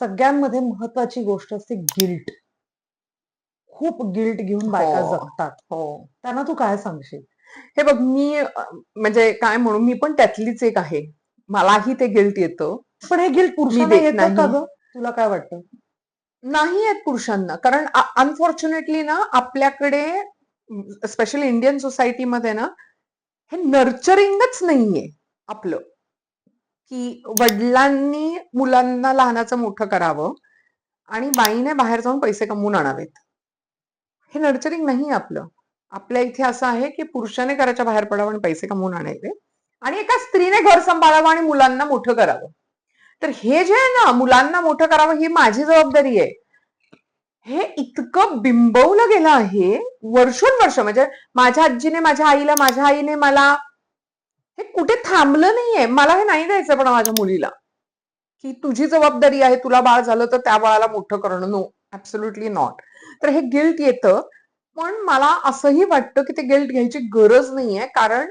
सगळ्यांमध्ये महत्वाची गोष्ट असते गिल्ट. खूप गिल्ट घेऊन बायका हो जगतात. हो. त्यांना तू काय सांगशील? हे बघ, मी म्हणजे काय म्हणू, मी पण त्यातलीच एक आहे. मलाही ते गिल्ट येतं. पण हे गिल्ट मी पुरुषांना देत येतं का नाही. ग? तुला काय वाटतं? नाही आहेत पुरुषांना, कारण अनफॉर्च्युनेटली ना आपल्याकडे, स्पेशली इंडियन सोसायटीमध्ये ना, हे नर्चरिंगच नाहीये आपलं, की वडिलांनी मुलांना लहानाचं मोठं करावं आणि बाईने बाहेर जाऊन पैसे कमवून आणावेत. हे नर्चरिंग नाही आपलं. आपल्या इथे असं आहे की पुरुषाने घराच्या बाहेर पडावं आणि पैसे कमवून आणायचे, आणि एका स्त्रीने घर सांभाळावं आणि मुलांना मोठं करावं. तर हे जे आहे ना, मुलांना मोठं करावं ही माझी जबाबदारी आहे, हे इतकं बिंबवलं गेलं आहे वर्षोनवर्ष. म्हणजे माझ्या आजीने माझ्या आईला, माझ्या आईने मला, हे कुठे थांबलं नाहीये. मला हे नाही द्यायचं पण माझ्या मुलीला, की तुझी जबाबदारी आहे, तुला बाळ झालं तर त्या बाळाला मोठं करणं. No, absolutely not. तर हे गिल्ट येतं, पण मला असंही वाटतं की ते गिल्ट घ्यायची गरज नाहीये, कारण